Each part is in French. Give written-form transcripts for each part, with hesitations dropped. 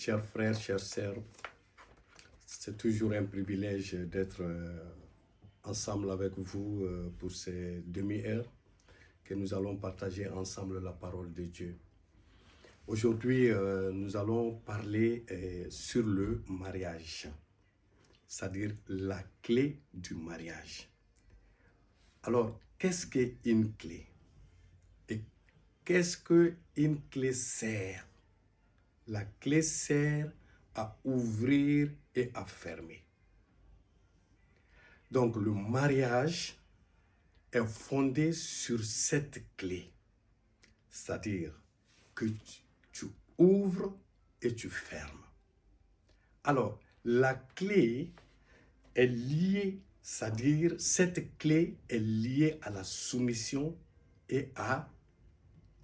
Chers frères, chères sœurs, c'est toujours un privilège d'être ensemble avec vous pour ces demi-heures que nous allons partager ensemble la parole de Dieu. Aujourd'hui, nous allons parler sur le mariage, c'est-à-dire la clé du mariage. Alors, qu'est-ce qu'une clé? Et qu'est-ce qu'une clé sert? La clé sert à ouvrir et à fermer. Donc, le mariage est fondé sur cette clé, c'est-à-dire que tu ouvres et tu fermes. Alors, la clé est liée, c'est-à-dire cette clé est liée à la soumission et à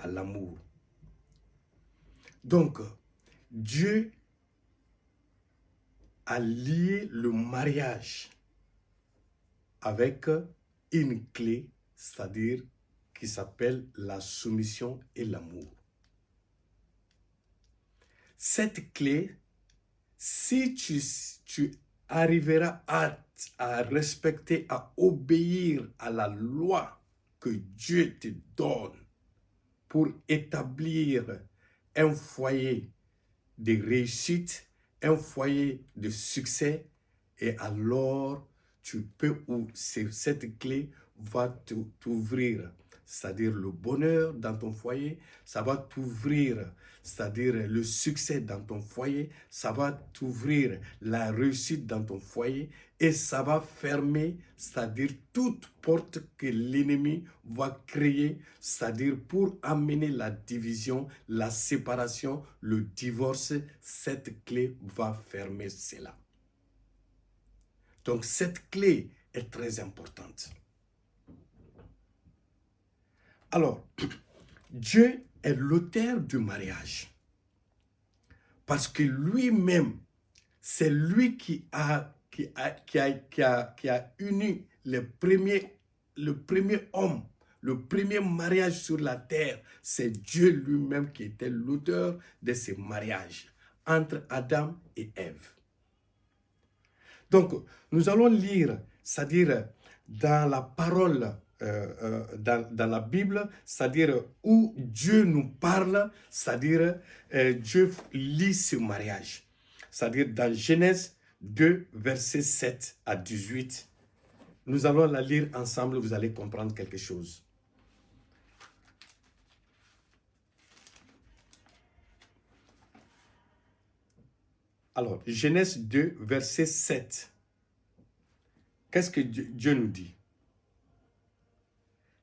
l'amour. Donc, Dieu a lié le mariage avec une clé, c'est-à-dire qui s'appelle la soumission et l'amour. Cette clé, si tu arriveras à respecter, à obéir à la loi que Dieu te donne pour établir un foyer de réussite, un foyer de succès, et alors tu peux, ou cette clé va t'ouvrir, c'est-à-dire le bonheur dans ton foyer, ça va t'ouvrir, c'est-à-dire le succès dans ton foyer, ça va t'ouvrir la réussite dans ton foyer, et ça va fermer, c'est-à-dire toute porte que l'ennemi va créer, c'est-à-dire pour amener la division, la séparation, le divorce. Cette clé va fermer cela. Donc cette clé est très importante. Alors, Dieu est l'auteur du mariage. Parce que lui-même, c'est lui qui a uni le premier homme, le premier mariage sur la terre. C'est Dieu lui-même qui était l'auteur de ce mariage entre Adam et Ève. Donc, nous allons lire, c'est-à-dire dans la parole, dans la Bible, c'est-à-dire où Dieu nous parle, c'est-à-dire Dieu lit ce mariage. C'est-à-dire dans Genèse 2, versets 7 à 18. Nous allons la lire ensemble, vous allez comprendre quelque chose. Alors, Genèse 2, verset 7. Qu'est-ce que Dieu nous dit?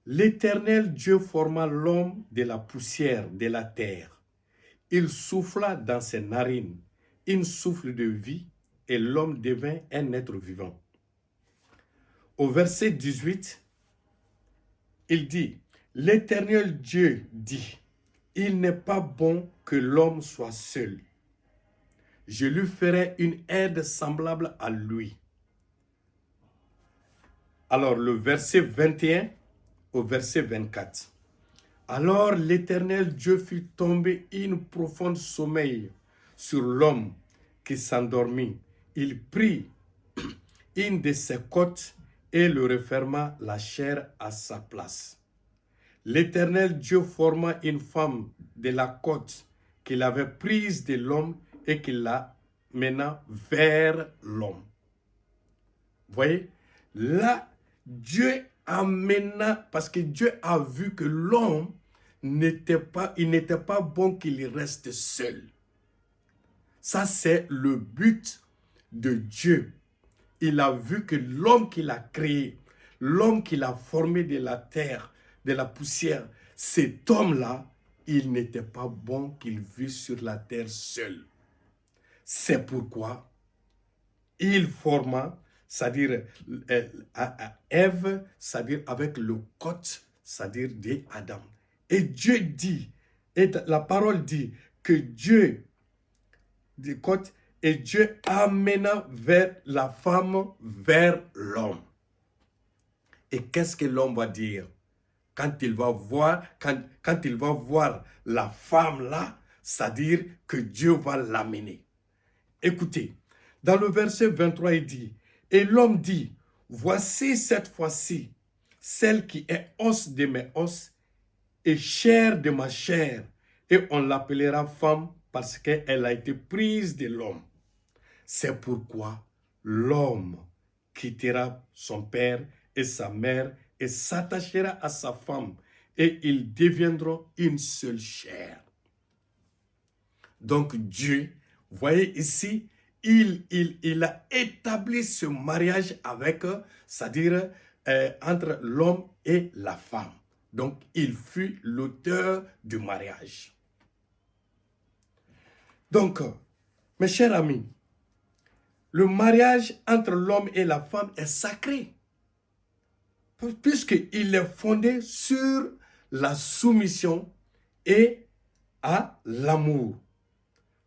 L'Éternel Dieu forma l'homme de la poussière de la terre. Il souffla dans ses narines un souffle de vie et l'homme devint un être vivant. Au verset 18, il dit, l'Éternel Dieu dit, il n'est pas bon que l'homme soit seul. Je lui ferai une aide semblable à lui. Alors le verset 21 au verset 24. Alors l'Éternel Dieu fit tomber un profond sommeil sur l'homme qui s'endormit. Il prit une de ses côtes et le referma la chair à sa place. L'Éternel Dieu forma une femme de la côte qu'il avait prise de l'homme et qu'il la mena vers l'homme. Voyez, là, Dieu amena, parce que Dieu a vu que l'homme n'était pas bon qu'il reste seul. Ça, c'est le but de Dieu. Il a vu que l'homme qu'il a créé, l'homme qu'il a formé de la terre, de la poussière, cet homme-là, il n'était pas bon qu'il vît sur la terre seul. C'est pourquoi il forma, c'est-à-dire Ève, c'est-à-dire avec le côte, c'est-à-dire d'Adam. Et Dieu dit, et la parole dit que Dieu, du côte, et Dieu amena vers la femme, vers l'homme. Et qu'est-ce que l'homme va dire quand il va voir, quand il va voir la femme là, c'est-à-dire que Dieu va l'amener. Écoutez, dans le verset 23, il dit, « Et l'homme dit, voici cette fois-ci, celle qui est os de mes os et chair de ma chair, et on l'appellera femme parce qu'elle a été prise de l'homme. C'est pourquoi l'homme quittera son père et sa mère et s'attachera à sa femme, et ils deviendront une seule chair. » Donc Dieu, voyez ici, il a établi ce mariage avec, c'est-à-dire entre l'homme et la femme. Donc il fut l'auteur du mariage. Donc, mes chers amis, le mariage entre l'homme et la femme est sacré, puisqu'il est fondé sur la soumission et à l'amour.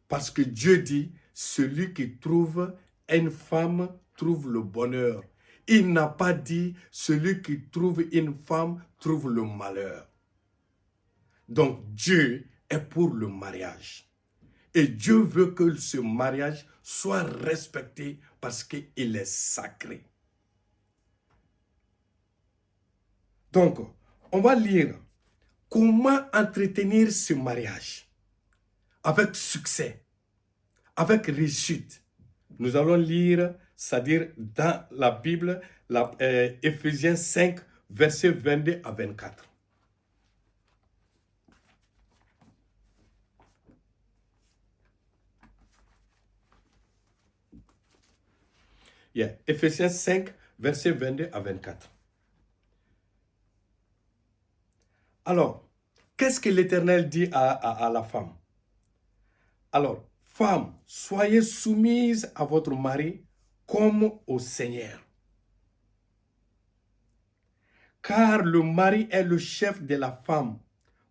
Parce que Dieu dit, celui qui trouve une femme trouve le bonheur. Il n'a pas dit, celui qui trouve une femme trouve le malheur. Donc Dieu est pour le mariage. Et Dieu veut que ce mariage soit respecté parce qu'il est sacré. Donc, on va lire comment entretenir ce mariage avec succès, avec réussite. Nous allons lire, c'est-à-dire dans la Bible, Éphésiens 5, versets 22 à 24. Éphésiens 5, versets 22 à 24. Alors, qu'est-ce que l'Éternel dit à la femme? Alors, femmes, soyez soumises à votre mari comme au Seigneur. Car le mari est le chef de la femme,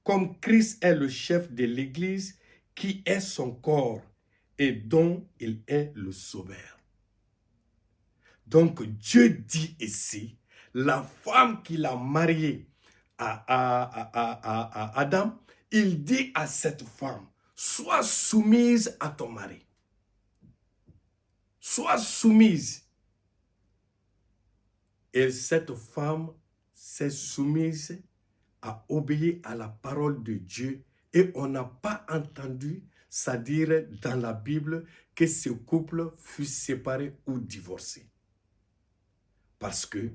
comme Christ est le chef de l'Église, qui est son corps et dont il est le sauveur. Donc Dieu dit ici, la femme qu'il a mariée à Adam, il dit à cette femme, sois soumise à ton mari. Sois soumise. Et cette femme s'est soumise à obéir à la parole de Dieu. Et on n'a pas entendu, c'est-à-dire dans la Bible, que ce couple fut séparé ou divorcé. Parce que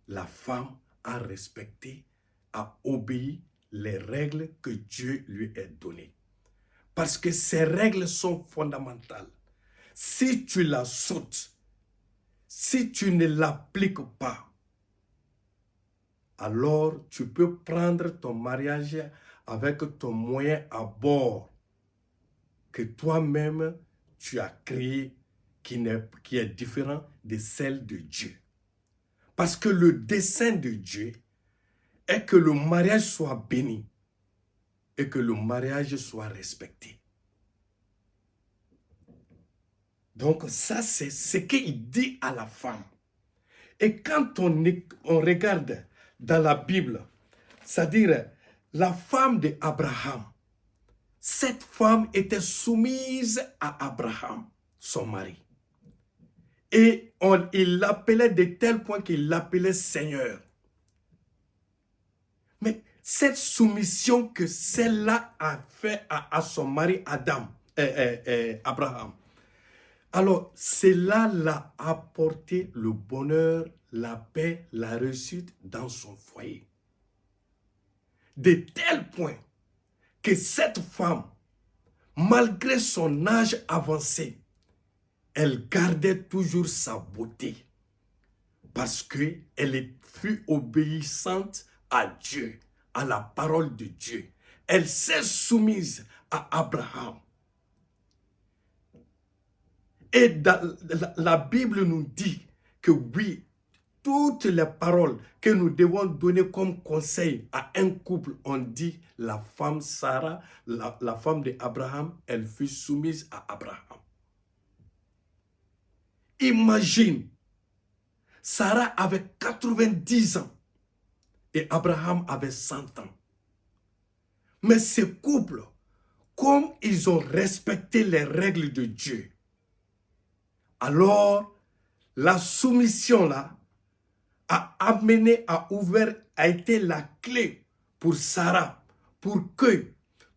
la femme a respecté, a obéi les règles que Dieu lui a données. Parce que ces règles sont fondamentales. Si tu la sautes, si tu ne l'appliques pas, alors tu peux prendre ton mariage avec ton moyen à bord que toi-même tu as créé, qui est différent de celle de Dieu. Parce que le dessein de Dieu est que le mariage soit béni et que le mariage soit respecté. Donc ça, c'est ce qu'il dit à la femme. Et quand on regarde dans la Bible, c'est-à-dire la femme d'Abraham, cette femme était soumise à Abraham, son mari. Et il l'appelait de tel point qu'il l'appelait Seigneur. Mais cette soumission que celle-là a fait à son mari Abraham, alors cela l'a apporté le bonheur, la paix, la réussite dans son foyer. De tel point que cette femme, malgré son âge avancé, elle gardait toujours sa beauté parce qu'elle fut obéissante à Dieu, à la parole de Dieu. Elle s'est soumise à Abraham. Et la Bible nous dit que oui, toutes les paroles que nous devons donner comme conseil à un couple, on dit la femme Sarah, la femme d'Abraham, elle fut soumise à Abraham. Imagine, Sarah avait 90 ans et Abraham avait 100 ans. Mais ce couple comme ils ont respecté les règles de Dieu, alors la soumission là a été la clé pour Sarah, pour que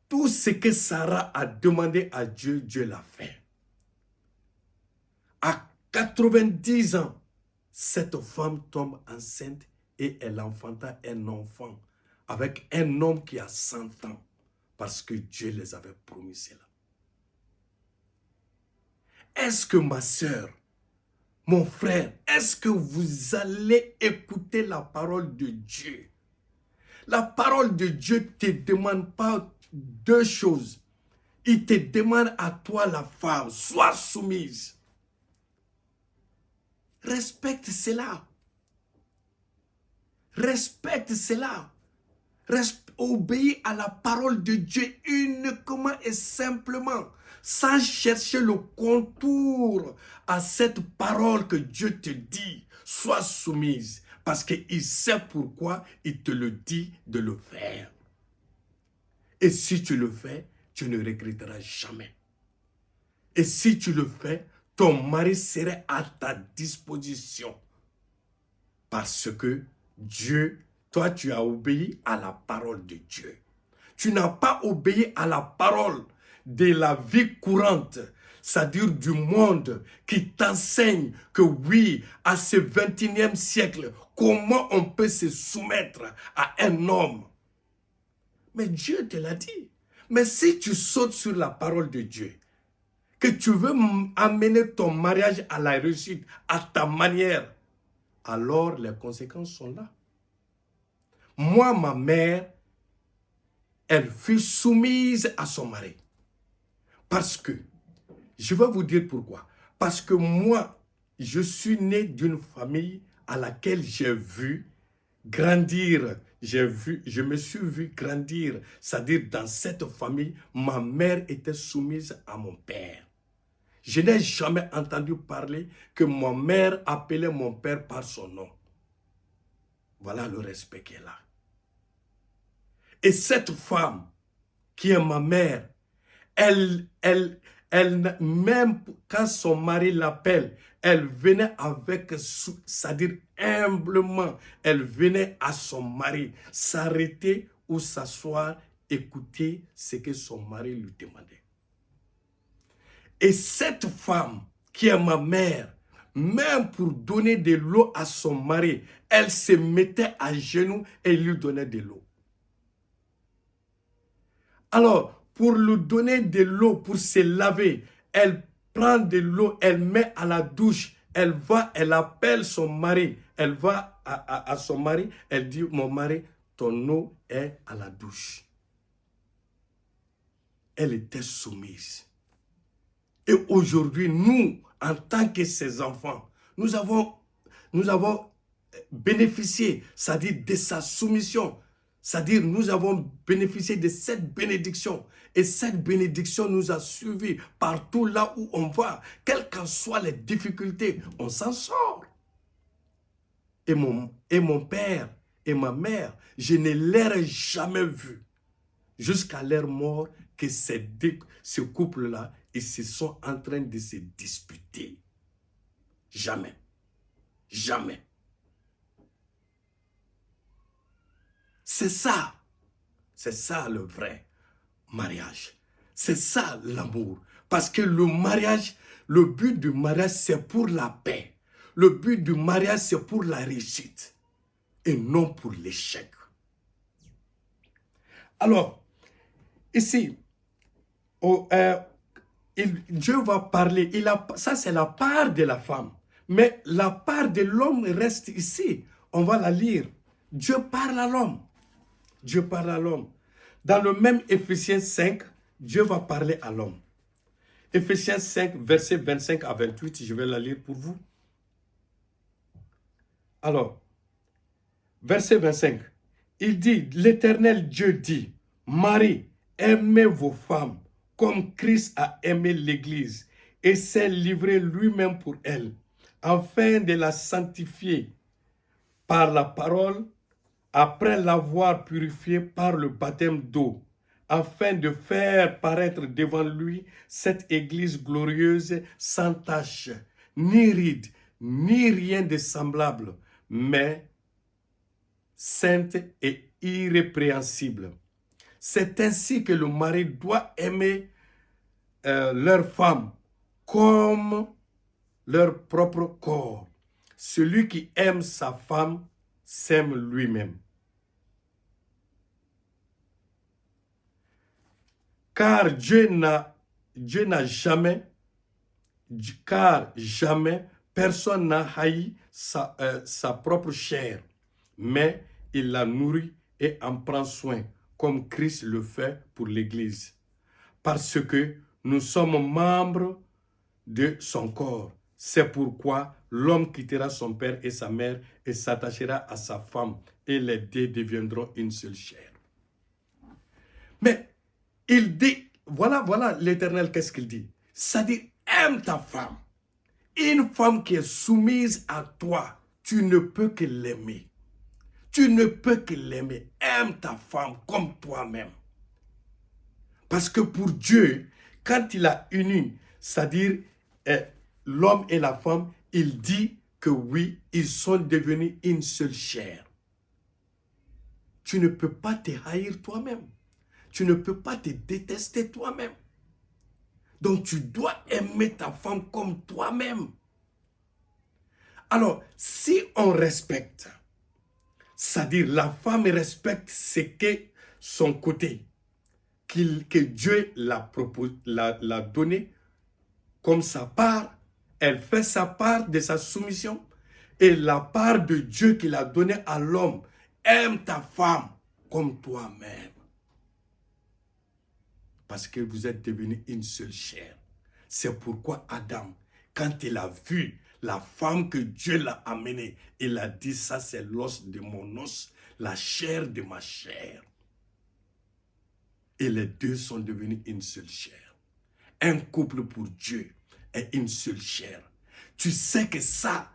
tout ce que Sarah a demandé à Dieu, Dieu l'a fait. À 90 ans, cette femme tombe enceinte et elle enfanta un enfant avec un homme qui a 100 ans parce que Dieu les avait promis cela. Est-ce que ma soeur, mon frère, est-ce que vous allez écouter la parole de Dieu? La parole de Dieu ne te demande pas deux choses. Il te demande à toi, la femme, sois soumise. Respecte cela. Respecte cela. Obéis à la parole de Dieu uniquement et simplement, sans chercher le contour à cette parole que Dieu te dit. Sois soumise, parce qu'il sait pourquoi il te le dit de le faire. Et si tu le fais, tu ne regretteras jamais. Et si tu le fais, ton mari serait à ta disposition. Parce que Dieu, toi, tu as obéi à la parole de Dieu. Tu n'as pas obéi à la parole de la vie courante, c'est-à-dire du monde qui t'enseigne que oui, à ce 21e siècle, comment on peut se soumettre à un homme. Mais Dieu te l'a dit. Mais si tu sautes sur la parole de Dieu, que tu veux amener ton mariage à la réussite, à ta manière, alors les conséquences sont là. Moi, ma mère, elle fut soumise à son mari. Parce que, je vais vous dire pourquoi. Parce que moi, je suis né d'une famille à laquelle j'ai vu grandir. Je me suis vu grandir. C'est-à-dire, dans cette famille, ma mère était soumise à mon père. Je n'ai jamais entendu parler que ma mère appelait mon père par son nom. Voilà le respect qui est là. Et cette femme, qui est ma mère, même quand son mari l'appelle, elle venait avec, c'est-à-dire humblement, elle venait à son mari, s'arrêter ou s'asseoir, écouter ce que son mari lui demandait. Et cette femme, qui est ma mère, même pour donner de l'eau à son mari, elle se mettait à genoux et lui donnait de l'eau. Alors, pour lui donner de l'eau, pour se laver, elle prend de l'eau, elle met à la douche, elle va, elle appelle son mari, elle va à son mari, elle dit, mon mari, ton eau est à la douche. Elle était soumise. Et aujourd'hui, nous, en tant que ses enfants, nous avons bénéficié, c'est-à-dire de sa soumission. C'est-à-dire, nous avons bénéficié de cette bénédiction. Et cette bénédiction nous a suivis partout là où on va. Quelles qu'en soient les difficultés, on s'en sort. Et mon père et ma mère, je ne les ai jamais vus jusqu'à leur mort que ce couple-là, ils se sont en train de se disputer. Jamais. Jamais. C'est ça le vrai mariage. C'est ça l'amour. Parce que le mariage, le but du mariage, c'est pour la paix. Le but du mariage, c'est pour la réussite. Et non pour l'échec. Alors, ici, Dieu va parler. Ça, c'est la part de la femme. Mais la part de l'homme reste ici. On va la lire. Dieu parle à l'homme. Dieu parle à l'homme. Dans le même Éphésiens 5, Dieu va parler à l'homme. Éphésiens 5, versets 25 à 28, je vais la lire pour vous. Alors, verset 25, il dit, l'Éternel Dieu dit, Marie, aimez vos femmes comme Christ a aimé l'Église et s'est livré lui-même pour elle, afin de la sanctifier par la parole, après l'avoir purifiée par le baptême d'eau, afin de faire paraître devant lui cette Église glorieuse sans tache, ni ride, ni rien de semblable, mais sainte et irrépréhensible. C'est ainsi que le mari doit aimer leur femme comme leur propre corps. Celui qui aime sa femme s'aime lui-même. Car jamais personne n'a haï sa propre chair, mais il la nourrit et en prend soin, comme Christ le fait pour l'Église. Parce que nous sommes membres de son corps. C'est pourquoi l'homme quittera son père et sa mère et s'attachera à sa femme, et les deux deviendront une seule chair. Mais il dit, voilà l'Éternel, qu'est-ce qu'il dit? Ça dit, aime ta femme. Une femme qui est soumise à toi, tu ne peux que l'aimer. Tu ne peux que l'aimer. Aime ta femme comme toi-même. Parce que pour Dieu, quand il a uni, c'est-à-dire l'homme et la femme, il dit que oui, ils sont devenus une seule chair. Tu ne peux pas te haïr toi-même. Tu ne peux pas te détester toi-même. Donc tu dois aimer ta femme comme toi-même. Alors, si on respecte, c'est-à-dire la femme respecte ce qu'est son côté, que Dieu l'a donné comme sa part, elle fait sa part de sa soumission, et la part de Dieu qu'il a donnée à l'homme, aime ta femme comme toi-même. Parce que vous êtes devenus une seule chair. C'est pourquoi Adam, quand il a vu la femme que Dieu l'a amenée, il a dit, ça c'est l'os de mon os, la chair de ma chair. Et les deux sont devenus une seule chair. Un couple pour Dieu est une seule chair. Tu sais que ça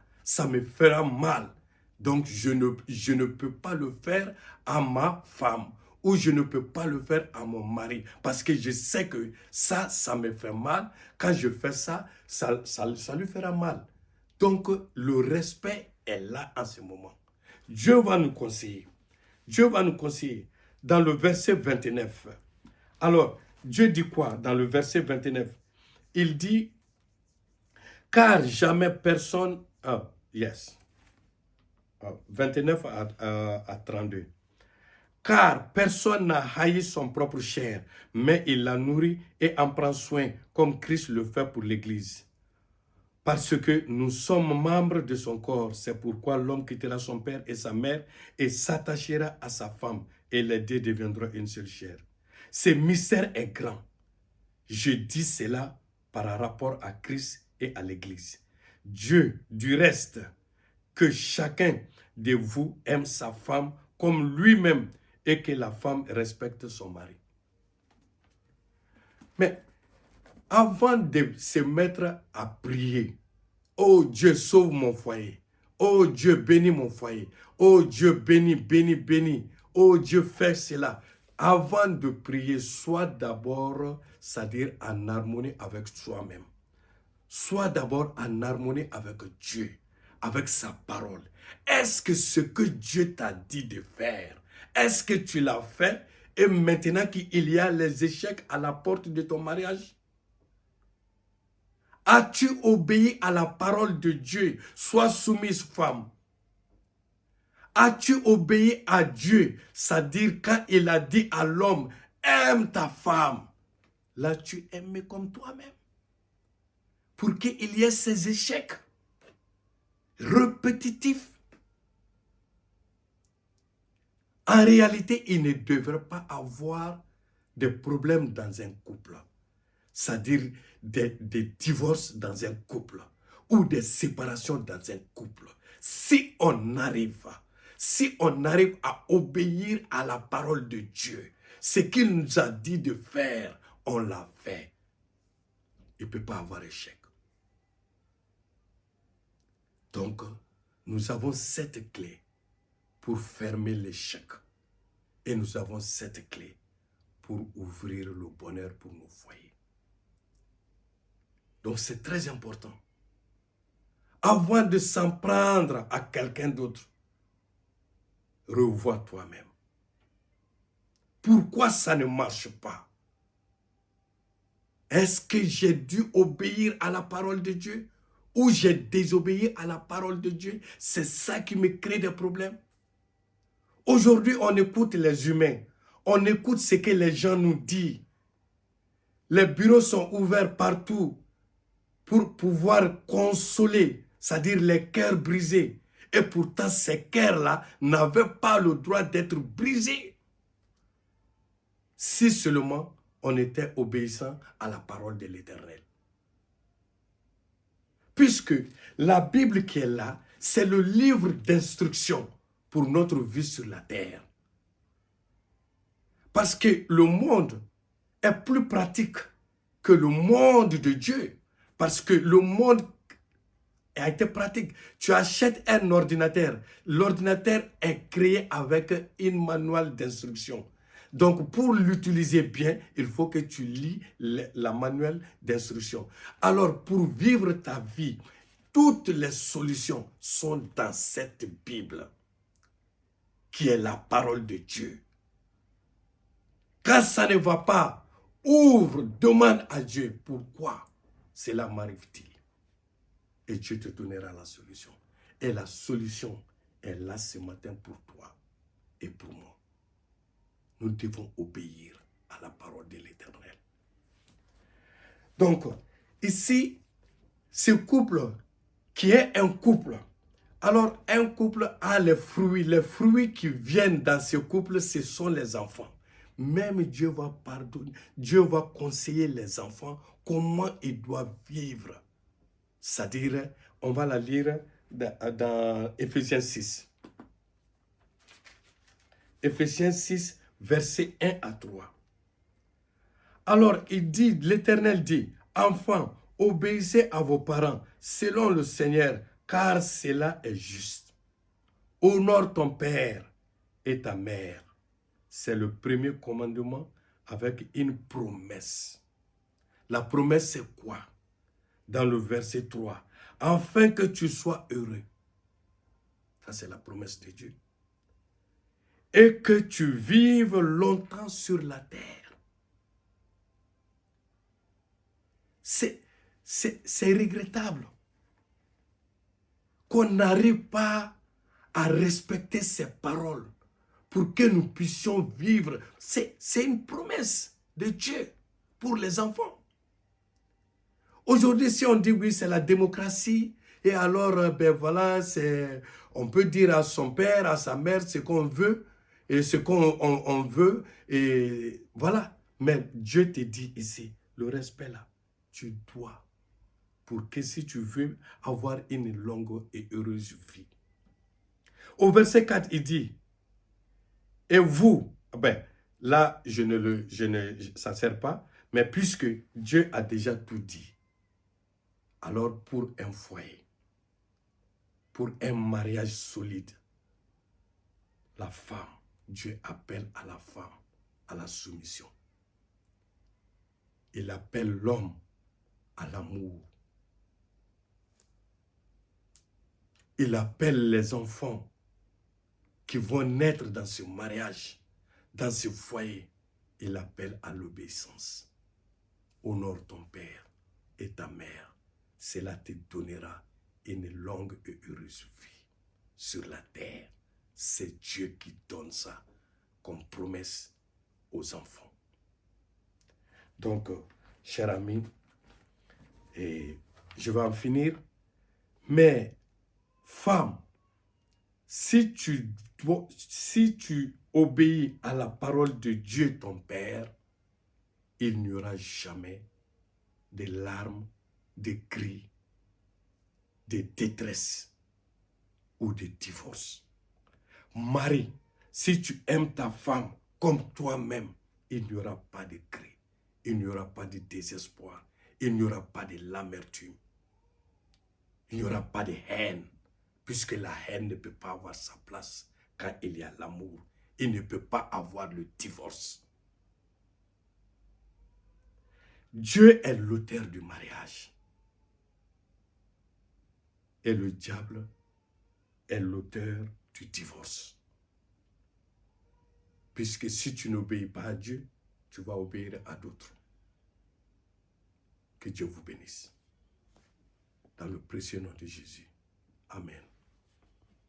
me fera mal. Donc je ne peux pas le faire à ma femme. Ou je ne peux pas le faire à mon mari. Parce que je sais que ça me fait mal. Quand je fais ça lui fera mal. Donc le respect est là en ce moment. Dieu va nous conseiller. Dieu va nous conseiller. Dans le verset 29. Alors, Dieu dit quoi dans le verset 29? Il dit, car jamais personne... 29 à 32. Car personne n'a haï son propre chair, mais il la nourrit et en prend soin, comme Christ le fait pour l'Église. Parce que nous sommes membres de son corps, c'est pourquoi l'homme quittera son père et sa mère et s'attachera à sa femme, et les deux deviendront une seule chair. Ce mystère est grand. Je dis cela par rapport à Christ et à l'Église. Dieu, du reste, que chacun de vous aime sa femme comme lui-même et que la femme respecte son mari. Mais avant de se mettre à prier, oh Dieu, sauve mon foyer. Oh Dieu, bénis mon foyer. Oh Dieu, bénis, bénis, bénis. Oh Dieu, fais cela. Avant de prier, sois d'abord, c'est-à-dire en harmonie avec soi-même. Sois d'abord en harmonie avec Dieu, avec sa parole. Est-ce que ce que Dieu t'a dit de faire, est-ce que tu l'as fait? Et maintenant qu'il y a les échecs à la porte de ton mariage, as-tu obéi à la parole de Dieu? Sois soumise, femme. As-tu obéi à Dieu? C'est-à-dire quand il a dit à l'homme, aime ta femme. L'as-tu aimé comme toi-même? Pour qu'il y ait ces échecs répétitifs. En réalité, il ne devrait pas avoir de problèmes dans un couple. C'est-à-dire des divorces dans un couple ou des séparations dans un couple. Si on arrive à obéir à la parole de Dieu, ce qu'il nous a dit de faire, on l'a fait. Il ne peut pas avoir échec. Donc, nous avons cette clé pour fermer l'échec. Et nous avons cette clé pour ouvrir le bonheur pour nos foyers. Donc c'est très important. Avant de s'en prendre à quelqu'un d'autre, revois toi-même. Pourquoi ça ne marche pas? Est-ce que j'ai dû obéir à la parole de Dieu ou j'ai désobéi à la parole de Dieu? C'est ça qui me crée des problèmes. Aujourd'hui, on écoute les humains. On écoute ce que les gens nous disent. Les bureaux sont ouverts partout pour pouvoir consoler, c'est-à-dire les cœurs brisés. Et pourtant, ces cœurs-là n'avaient pas le droit d'être brisés. Si seulement on était obéissant à la parole de l'Éternel. Puisque la Bible qui est là, c'est le livre d'instruction pour notre vie sur la terre. Parce que le monde est plus pratique que le monde de Dieu. Parce que le monde a été pratique. Tu achètes un ordinateur. L'ordinateur est créé avec une manuel d'instruction. Donc, pour l'utiliser bien, il faut que tu lis la manuel d'instruction. Alors, pour vivre ta vie, toutes les solutions sont dans cette Bible, qui est la parole de Dieu. Quand ça ne va pas, ouvre, demande à Dieu pourquoi cela m'arrive-t-il. Et Dieu te donnera la solution. Et la solution est là ce matin pour toi et pour moi. Nous devons obéir à la parole de l'Éternel. Donc, ici, ce couple qui est un couple, alors un couple a les fruits. Les fruits qui viennent dans ce couple, ce sont les enfants. Même Dieu va pardonner, Dieu va conseiller les enfants comment ils doivent vivre. C'est-à-dire, on va la lire dans Éphésiens 6. Éphésiens 6, versets 1 à 3. Alors, l'Éternel dit, enfants, obéissez à vos parents selon le Seigneur, car cela est juste. Honore ton père et ta mère. C'est le premier commandement avec une promesse. La promesse, c'est quoi? Dans le verset 3, afin que tu sois heureux. Ça, c'est la promesse de Dieu. Et que tu vives longtemps sur la terre. C'est regrettable qu'on n'arrive pas à respecter ces paroles pour que nous puissions vivre. C'est une promesse de Dieu pour les enfants. Aujourd'hui, si on dit oui, c'est la démocratie, et alors, ben voilà, on peut dire à son père, à sa mère, ce qu'on veut, et ce qu'on veut, et voilà. Mais Dieu te dit ici, le respect là, tu dois, pour que si tu veux avoir une longue et heureuse vie. Au verset 4, il dit, et vous, ben là, ça ne sert pas, mais puisque Dieu a déjà tout dit, alors pour un foyer, pour un mariage solide, la femme, Dieu appelle à la femme à la soumission. Il appelle l'homme à l'amour. Il appelle les enfants qui vont naître dans ce mariage, dans ce foyer. Il appelle à l'obéissance. Honore ton père et ta mère. Cela te donnera une longue et heureuse vie sur la terre. C'est Dieu qui donne ça comme promesse aux enfants. Donc, chers amis, et je vais en finir. Mais, femme, si tu obéis à la parole de Dieu, ton Père, il n'y aura jamais de larmes, de cris, de détresse ou de divorce. Marie, si tu aimes ta femme comme toi-même, il n'y aura pas de cris, il n'y aura pas de désespoir, il n'y aura pas de l'amertume, il n'y aura pas de haine, puisque la haine ne peut pas avoir sa place quand il y a l'amour. Il ne peut pas avoir le divorce. Dieu est l'auteur du mariage. Et le diable est l'auteur du divorce. Puisque si tu n'obéis pas à Dieu, tu vas obéir à d'autres. Que Dieu vous bénisse. Dans le précieux nom de Jésus. Amen.